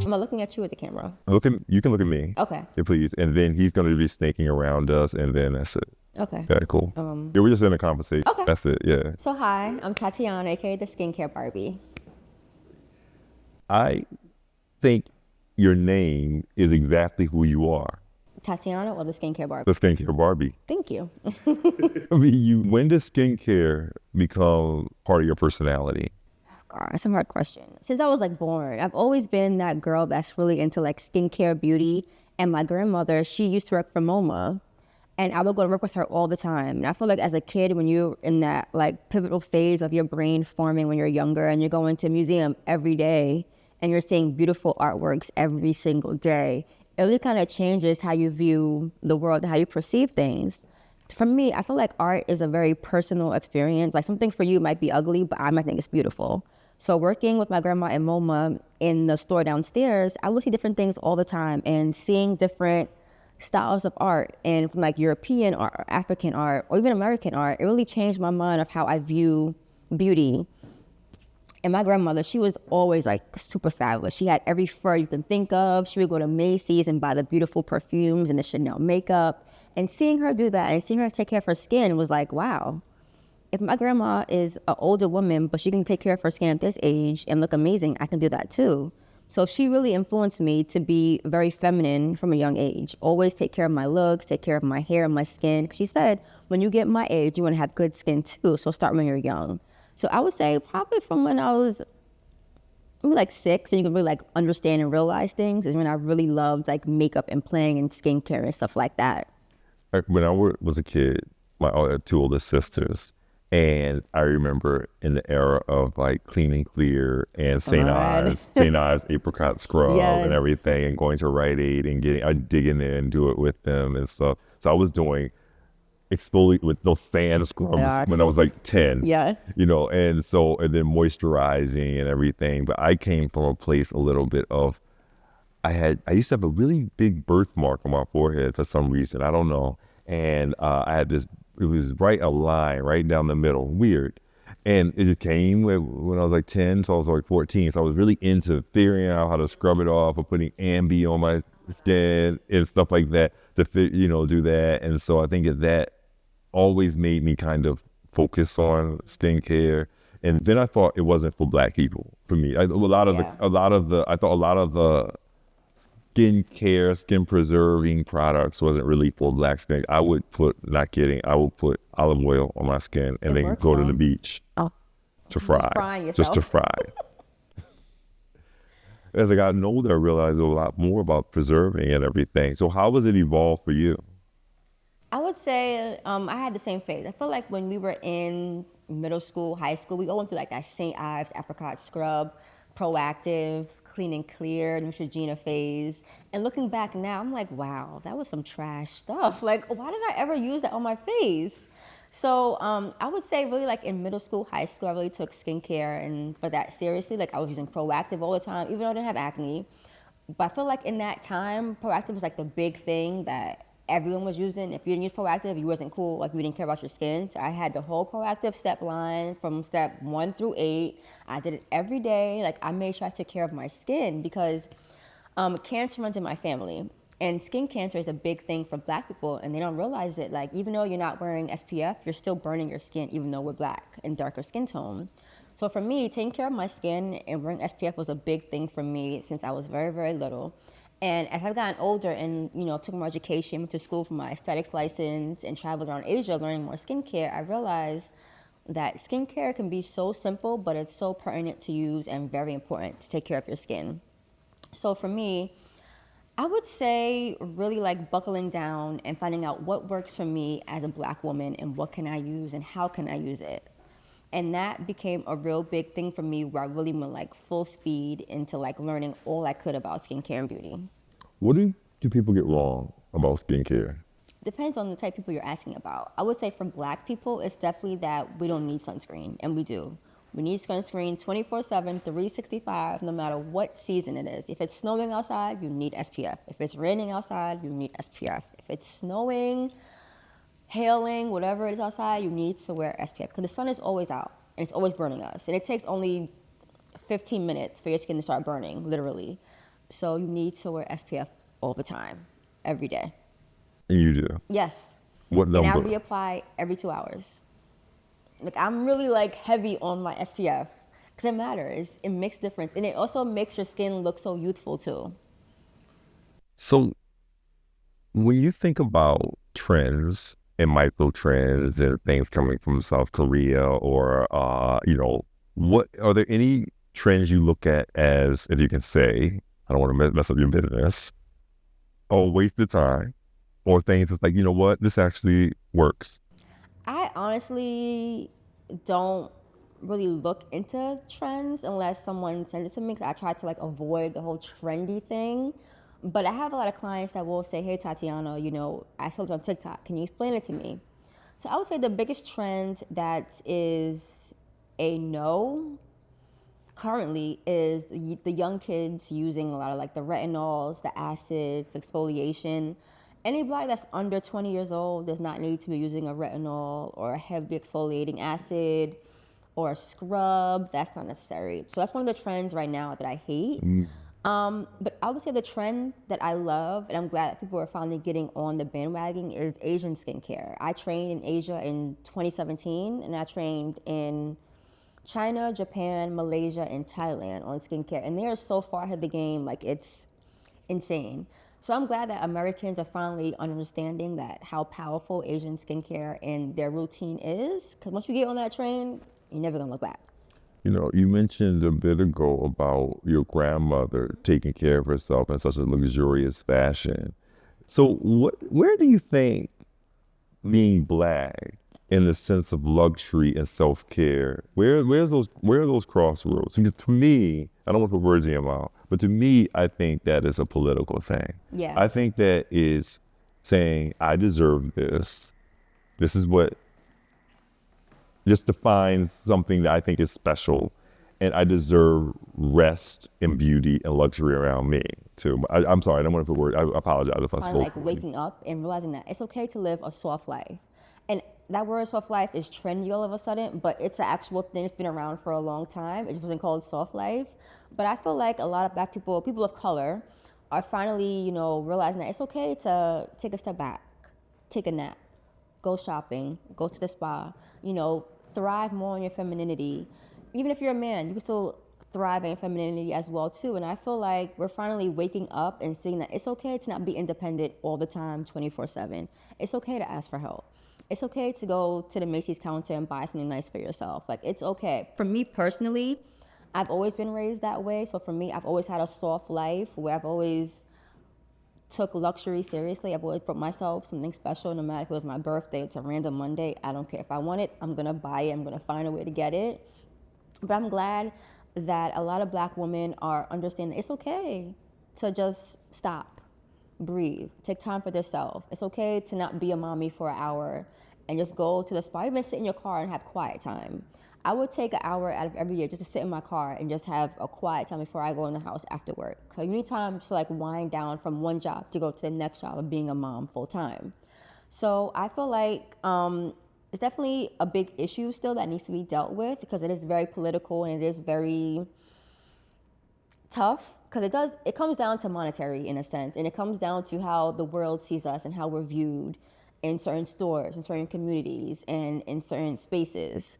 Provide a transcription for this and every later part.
Am I looking at you at the camera? You can look at me. Okay. Yeah, please. And then he's going to be snaking around us, and then that's it. Okay. Okay, cool. Yeah, we're just in a conversation. Okay. That's it, yeah. So hi, I'm Tatiana, aka the Skincare Barbie. I think your name is exactly who you are. Tatiana or the Skincare Barbie? The Skincare Barbie. Thank you. I mean, when does skincare become part of your personality? God, that's a hard question. Since I was like born, I've always been that girl that's really into like skincare, beauty. And my grandmother, she used to work for MoMA, and I would go to work with her all the time. And I feel like as a kid, when you're in that like pivotal phase of your brain forming when you're younger, and you're going to a museum every day, and you're seeing beautiful artworks every single day, it really kind of changes how you view the world and how you perceive things. For me, I feel like art is a very personal experience. Like something for you might be ugly, but I might think it's beautiful. So working with my grandma and MoMA in the store downstairs, I would see different things all the time, and seeing different styles of art, and from like European art, or African art, or even American art, it really changed my mind of how I view beauty. And my grandmother, she was always like super fabulous. She had every fur you can think of. She would go to Macy's and buy the beautiful perfumes and the Chanel makeup. And seeing her do that and seeing her take care of her skin was like, wow. If my grandma is an older woman, but she can take care of her skin at this age and look amazing, I can do that too. So she really influenced me to be very feminine from a young age. Always take care of my looks, take care of my hair and my skin. She said, when you get my age, you want to have good skin too. So start when you're young. So I would say probably from when I was maybe like 6, and you can really like understand and realize things, is when I really loved like makeup and playing and skincare and stuff like that. When I was a kid, I had 2 older sisters, and I remember in the era of like Clean and Clear and St. Ives apricot scrub and everything, and going to Rite Aid and I'd dig in there and do it with them and stuff. So I was doing exfoliate with those sand scrubs when I was like 10. Yeah. You know, and then moisturizing and everything. But I came from a place a little bit of, I used to have a really big birthmark on my forehead for some reason. I don't know. And I had this, it was a line right down the middle. Weird. And it just came when I was like 10, so I was like 14. So I was really into figuring out how to scrub it off or putting Ambi on my skin and stuff like that to do that. And so I think that always made me kind of focus on skincare. And then I thought it wasn't for Black people. For me, I thought a lot of the skincare, skin preserving products wasn't really for Black skin. I would put olive oil on my skin and then go to the beach to fry. Just to fry. As I got older, I realized a lot more about preserving and everything. So how has it evolved for you? I would say I had the same phase. I feel like when we were in middle school, high school, we all went through like that St. Ives apricot scrub, Proactive, Clean and Clear, Neutrogena phase. And looking back now, I'm like, wow, that was some trash stuff. Like, why did I ever use that on my face? So I would say really like in middle school, high school, I really took skincare and for that seriously. Like I was using Proactive all the time, even though I didn't have acne. But I feel like in that time, Proactive was like the big thing that everyone was using. If you didn't use Proactive, you wasn't cool, like you didn't care about your skin. So I had the whole Proactive step line from step 1 through 8. I did it every day. Like I made sure I took care of my skin because cancer runs in my family. And skin cancer is a big thing for Black people, and they don't realize it. Like even though you're not wearing SPF, you're still burning your skin, even though we're Black and darker skin tone. So for me, taking care of my skin and wearing SPF was a big thing for me since I was very, very little. And as I've gotten older and, took more education, went to school for my aesthetics license and traveled around Asia learning more skincare, I realized that skincare can be so simple, but it's so pertinent to use and very important to take care of your skin. So for me, I would say really like buckling down and finding out what works for me as a Black woman and what can I use and how can I use it. And that became a real big thing for me where I really went like full speed into like learning all I could about skincare and beauty. What do people get wrong about skincare? Depends on the type of people you're asking about. I would say for Black people, it's definitely that we don't need sunscreen, and we do. We need sunscreen 24/7, 365, no matter what season it is. If it's snowing outside, you need SPF. If it's raining outside, you need SPF. If it's snowing, hailing, whatever it is outside, you need to wear SPF because the sun is always out and it's always burning us. And it takes only 15 minutes for your skin to start burning, literally. So you need to wear SPF all the time, every day. And you do. Yes. What And I number? reapply every 2 hours. Like I'm really like heavy on my SPF because it matters. It makes a difference. And it also makes your skin look so youthful too. So when you think about trends and micro trends and things coming from South Korea or, what are there any trends you look at as, if you can say, I don't want to mess up your business, or waste of time, or things that's like, you know what, this actually works. I honestly don't really look into trends unless someone sends it to me. 'Cause I try to like avoid the whole trendy thing. But I have a lot of clients that will say, "Hey, Tatiana, I saw it on TikTok. Can you explain it to me?" So I would say the biggest trend that is a no currently is the young kids using a lot of like the retinols, the acids, exfoliation. Anybody that's under 20 years old does not need to be using a retinol or a heavy exfoliating acid or a scrub. That's not necessary. So that's one of the trends right now that I hate. But I would say the trend that I love, and I'm glad that people are finally getting on the bandwagon, is Asian skincare. I trained in Asia in 2017, and I trained in China, Japan, Malaysia, and Thailand on skincare. And they are so far ahead of the game, like it's insane. So I'm glad that Americans are finally understanding that how powerful Asian skincare and their routine is. Because once you get on that train, you're never gonna look back. You mentioned a bit ago about your grandmother taking care of herself in such a luxurious fashion. So where do you think being black in the sense of luxury and self-care, where are those crossroads? Because to me, I don't want to put words in your mouth, but to me, I think that is a political thing. Yeah. I think that is saying, I deserve this. This is what just defines something that I think is special. And I deserve rest and beauty and luxury around me too. I'm sorry, I don't want to put words. I apologize if I Finally, spoke. like waking up and realizing that it's okay to live a soft life. And that word soft life is trendy all of a sudden, but it's an actual thing that's been around for a long time. It just wasn't called soft life. But I feel like a lot of black people of color, are finally, realizing that it's okay to take a step back, take a nap, go shopping, go to the spa, thrive more on your femininity. Even if you're a man, you can still thrive in femininity as well too. And I feel like we're finally waking up and seeing that it's okay to not be independent all the time, 24/7. It's okay to ask for help. It's okay to go to the Macy's counter and buy something nice for yourself. Like, it's okay. For me personally, I've always been raised that way. So for me, I've always had a soft life where I've always took luxury seriously. I've always put myself something special, no matter if it was my birthday, it's a random Monday. I don't care. If I want it, I'm gonna buy it. I'm gonna find a way to get it. But I'm glad that a lot of black women are understanding it's okay to just stop, breathe, take time for themselves. It's okay to not be a mommy for an hour and just go to the spa. Even sit in your car and have quiet time. I would take an hour out of every year just to sit in my car and just have a quiet time before I go in the house after work. Because you need time to like wind down from one job to go to the next job of being a mom full time. So I feel like it's definitely a big issue still that needs to be dealt with because it is very political and it is very tough because it comes down to monetary in a sense, and it comes down to how the world sees us and how we're viewed in certain stores, in certain communities, and in certain spaces.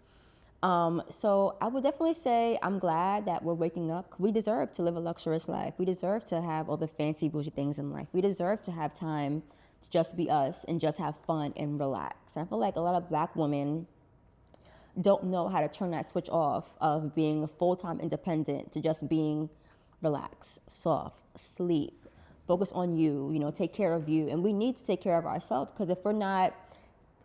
So I would definitely say I'm glad that we're waking up. We deserve to live a luxurious life. We deserve to have all the fancy bougie things in life. We deserve to have time to just be us and just have fun and relax. And I feel like a lot of black women don't know how to turn that switch off of being full-time independent to just being relaxed, soft, sleep, focus on you, take care of you. And we need to take care of ourselves because if we're not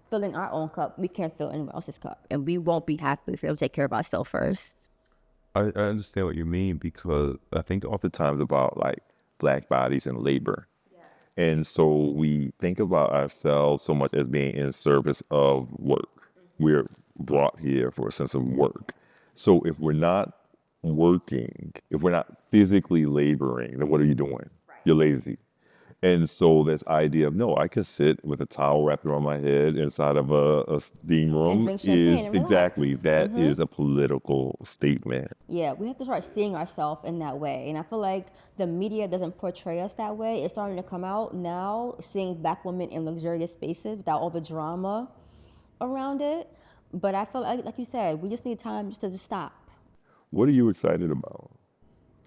filling our own cup, we can't fill anyone else's cup. And we won't be happy if we don't take care of ourselves first. I understand what you mean because I think oftentimes about like black bodies and labor. And so we think about ourselves so much as being in service of work. We're brought here for a sense of work. So if we're not working, if we're not physically laboring, then what are you doing? You're lazy. And so this idea of, no, I can sit with a towel wrapped around my head inside of a steam And room drink champagne is and exactly, relax. that is a political statement. Yeah, we have to start seeing ourselves in that way. And I feel like the media doesn't portray us that way. It's starting to come out now, seeing Black women in luxurious spaces without all the drama around it. But I feel like you said, we just need time just to just stop. What are you excited about?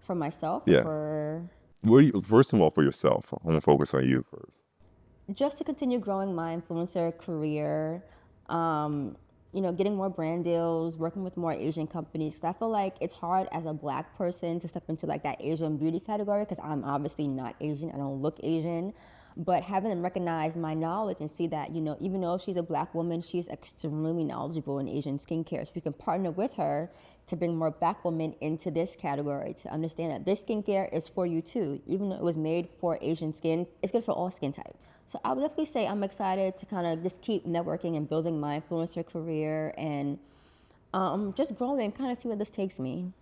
For myself, or Yeah. for What are you, first of all, for yourself. I'm going to focus on you first. just to continue growing my influencer career, getting more brand deals, working with more Asian companies. Because I feel like it's hard as a Black person to step into like that Asian beauty category. Because I'm obviously not Asian. I don't look Asian. But having them recognize my knowledge and see that, even though she's a Black woman, she's extremely knowledgeable in Asian skincare. So we can partner with her to bring more Black women into this category, to understand that this skincare is for you too. Even though it was made for Asian skin, it's good for all skin types. So I would definitely say I'm excited to kind of just keep networking and building my influencer career and just growing, kind of see where this takes me.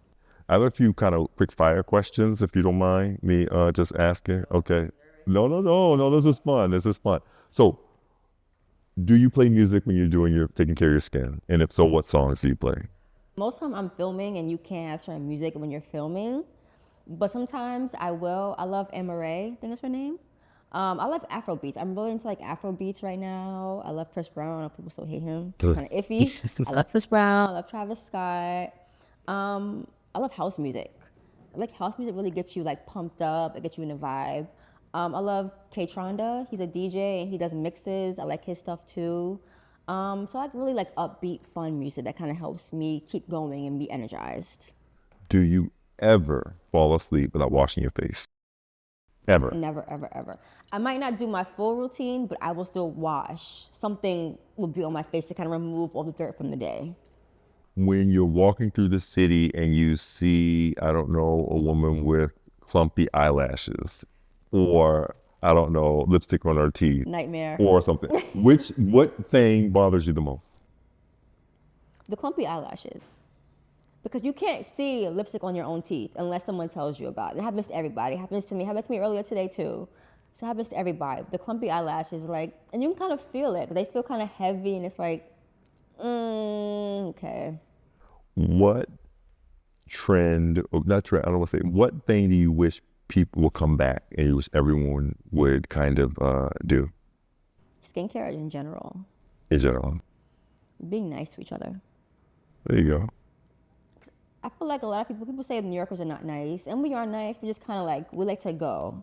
I have a few kind of quick fire questions, if you don't mind me just asking. Okay. No. This is fun. This is fun. So, do you play music when you're taking care of your skin? And if so, what songs do you play? Most of the time I'm filming and you can't have certain music when you're filming. But sometimes I will. I love Amaray, I think that's her name. I love Afro beats. I'm really into like Afro beats right now. I love Chris Brown. I know people still hate him. It's kind of iffy. I love Chris Brown. I love Travis Scott. I love house music. Like house music really gets you like pumped up. It gets you in a vibe. I love K Tronda. He's a DJ and he does mixes. I like his stuff too. So I like really like upbeat, fun music that kind of helps me keep going and be energized. Do you ever fall asleep without washing your face? Ever? Never, ever, ever. I might not do my full routine, but I will still wash. Something will be on my face to kind of remove all the dirt from the day. When you're walking through the city and you see, I don't know, a woman with clumpy eyelashes or, I don't know, lipstick on her teeth Nightmare. or something, what thing bothers you the most? The clumpy eyelashes. Because you can't see lipstick on your own teeth unless someone tells you about it. It happens to everybody. It happens to me. It happened to me earlier today too. So it happens to everybody. The clumpy eyelashes, like, and you can kind of feel it. They feel kind of heavy and it's like, okay. What trend, or not trend, I don't want to say, what thing do you wish people will come back and you wish everyone would kind of do? Skincare in general. In general. Being nice to each other. There you go. I feel like a lot of people say New Yorkers are not nice, and we are nice. We just kind of like, we like to go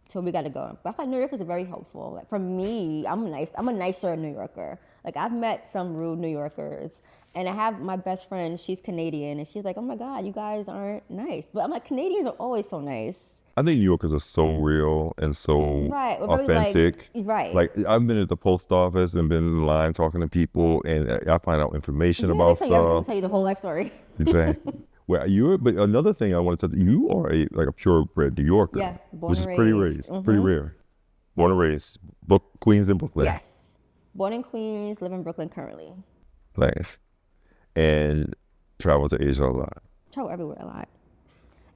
till we got to go. But I feel like New Yorkers are very helpful. Like for me, I'm a nicer New Yorker. Like I've met some rude New Yorkers, and I have my best friend, she's Canadian, and she's like, oh my God, you guys aren't nice. But I'm like, Canadians are always so nice. I think New Yorkers are so real and so Right, we're very, authentic. right. Like I've been at the post office and been in line talking to people, and I find out information about They tell you everything, stuff. tell you the whole life story. Exactly. But another thing I wanted to, you are like a purebred New Yorker. Yeah, born which is and pretty raised. rare. Pretty rare. Born and raised, Queens and Brooklyn. Yes, born in Queens, live in Brooklyn currently. Nice. And travel to Asia a lot. Travel everywhere a lot.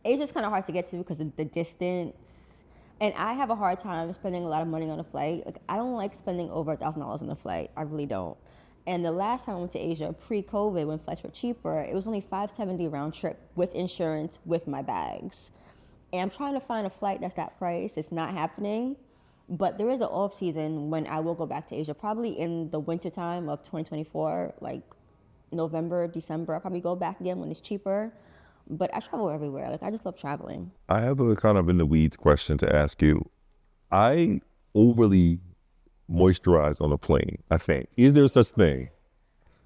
Asia's kind of hard to get to because of the distance. And I have a hard time spending a lot of money on a flight. Like, I don't like spending over $1,000 on a flight. I really don't. And the last time I went to Asia, pre-COVID, when flights were cheaper, it was only $570 round trip with insurance, with my bags. And I'm trying to find a flight that's that price. It's not happening. But there is an off season when I will go back to Asia, probably in the winter time of 2024, like November, December. I'll probably go back again when it's cheaper. But I travel everywhere. Like, I just love traveling. I have a kind of in the weeds question to ask you. I overly moisturize on a plane, I think. Is there such thing?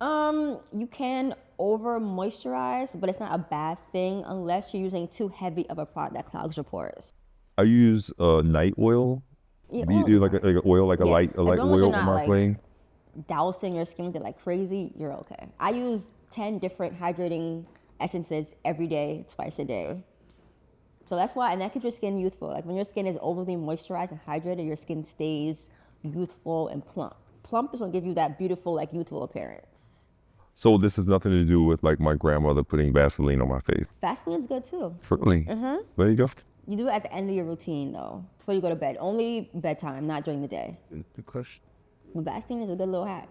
You can over moisturize, but it's not a bad thing unless you're using too heavy of a product that clogs your pores. I use night oil. Yeah, You do like an oil, like a Yeah. light As long as oil you're on not, my like, plane. Dousing your skin with it like crazy, you're okay. I use 10 different hydrating essences every day, twice a day. So that's why, and that keeps your skin youthful. Like when your skin is overly moisturized and hydrated, your skin stays youthful and plump. Plump is gonna give you that beautiful, like youthful appearance. So this has nothing to do with like my grandmother putting Vaseline on my face. Vaseline's good too. Really? There you go. You do it at the end of your routine, though, before you go to bed. Only bedtime, not during the day. Good question. But Vaseline is a good little hack.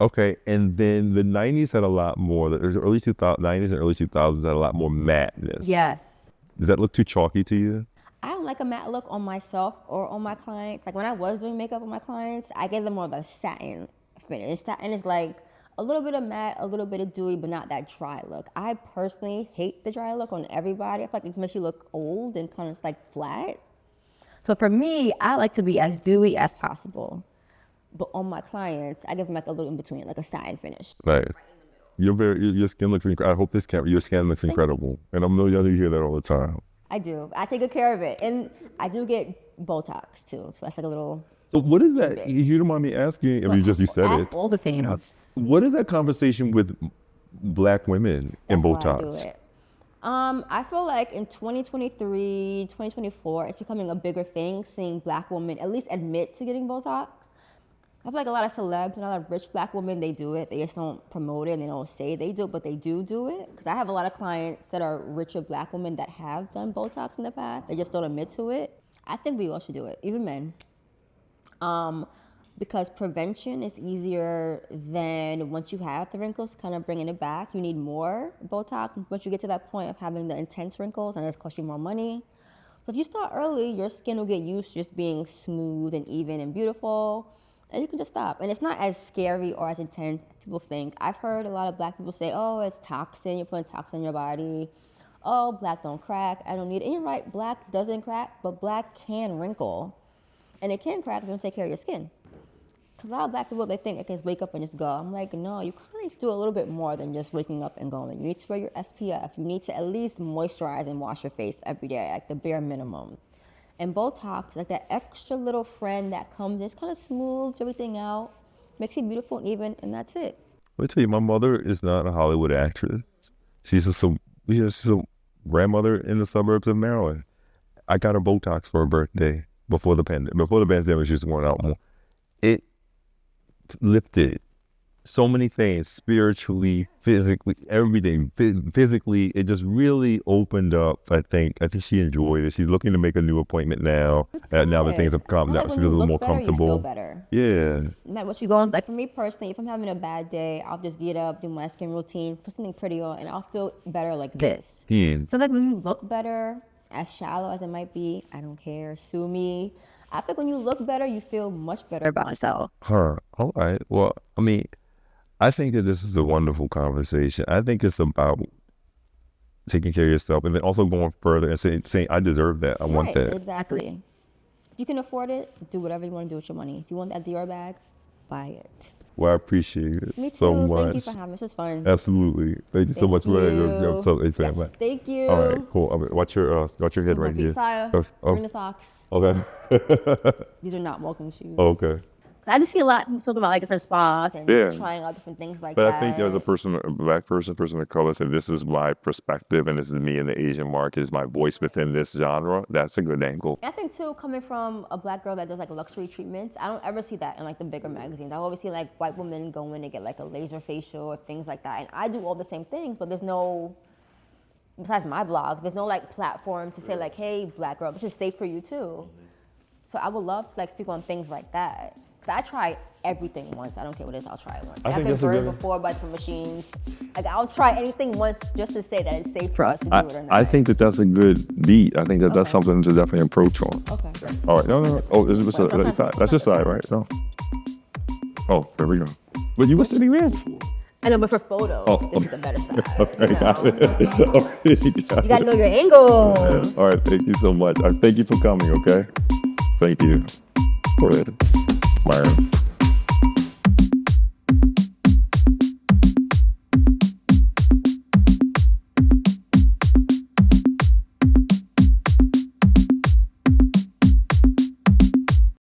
Okay, and then the 90s had a lot more, the early 90s and early 2000s had a lot more matteness. Yes. Does that look too chalky to you? I don't like a matte look on myself or on my clients. Like when I was doing makeup on my clients, I gave them more of a satin finish. Satin is like a little bit of matte, a little bit of dewy, but not that dry look. I personally hate the dry look on everybody. I feel like it makes you look old and kind of like flat. So for me, I like to be as dewy as possible. But on my clients, I give them like a little in between, like a satin finish. Nice. Your skin looks incredible. I hope this camera, your skin looks incredible. And I'm know you hear that all the time. I do. I take good care of it. And I do get Botox too. So that's like a little. So what is that? If you don't mind me asking, if you said ask it. all the things. What is that conversation with Black women in That's Botox? why I do it. I feel like in 2023, 2024, it's becoming a bigger thing seeing Black women at least admit to getting Botox. I feel like a lot of celebs and a lot of rich Black women, they do it. They just don't promote it and they don't say they do it, but they do it. Because I have a lot of clients that are richer Black women that have done Botox in the past. They just don't admit to it. I think we all should do it, even men. Because prevention is easier than once you have the wrinkles, kind of bringing it back. You need more Botox once you get to that point of having the intense wrinkles, and it costs you more money. So if you start early, your skin will get used to just being smooth and even and beautiful, and you can just stop. And it's not as scary or as intense as people think. I've heard a lot of Black people say, oh, it's toxin, you're putting toxin in your body. Oh, Black don't crack, I don't need it. And you're right, Black doesn't crack, but Black can wrinkle. And it can crack if you don't take care of your skin. Because a lot of Black people, they think they can just wake up and just go. I'm like, no, you kind of need to do a little bit more than just waking up and going. You need to wear your SPF. You need to at least moisturize and wash your face every day, like the bare minimum. And Botox, like that extra little friend that comes, just kind of smooths everything out, makes it beautiful and even, and that's it. Let me tell you, my mother is not a Hollywood actress. She's a grandmother in the suburbs of Maryland. I got her Botox for her birthday before the pandemic. She was going out more. It lifted so many things, spiritually, physically, everything. Physically, it just really opened up. I think she enjoyed it. She's looking to make a new appointment now. Now that things have calmed down, she feels a little more comfortable. You feel better. Yeah. No matter what you going, like for me personally, if I'm having a bad day, I'll just get up, do my skin routine, put something pretty on, and I'll feel better like this. So like when you look better, as shallow as it might be, I don't care, sue me. I think when you look better, you feel much better about yourself. All right. Well, I mean, I think that this is a wonderful conversation. I think it's about taking care of yourself and then also going further and saying I deserve that. I want that. Exactly. If you can afford it, do whatever you want to do with your money. If you want that Dior bag, buy it. Well, I appreciate it Me too. so much. Thank you for having me. This was fun. Absolutely. Thank you so much. Yes, thank you. All right, cool. Watch your head right here. Bring the socks. Okay. These are not walking shoes. Okay. I just see a lot of people talking about like different spas and trying out different things like that. But I think as a Black person of color, said this is my perspective and this is me in the Asian market, is my voice within this genre. That's a good angle. I think too, coming from a Black girl that does like luxury treatments, I don't ever see that in like the bigger magazines. I always see like white women go in and get like a laser facial or things like that. And I do all the same things, but there's no, besides my blog, there's no like platform to say like, hey, Black girl, this is safe for you too. So I would love to like speak on things like that. Cause I try everything once. I don't care what it is, I'll try it once. I've been burned before by different machines. Like I'll try anything once just to say that it's safe for us to do it or not. I think that's a good beat. I think that's something to definitely approach on. Okay. All right. No. Oh, that's your side, right? No. Oh, there we go. But you were sitting there. I know, but for photos, this is the better side. Okay, got it. You gotta know your angles. All right, thank you so much. Thank you for coming, okay? Thank you. All right. Bye.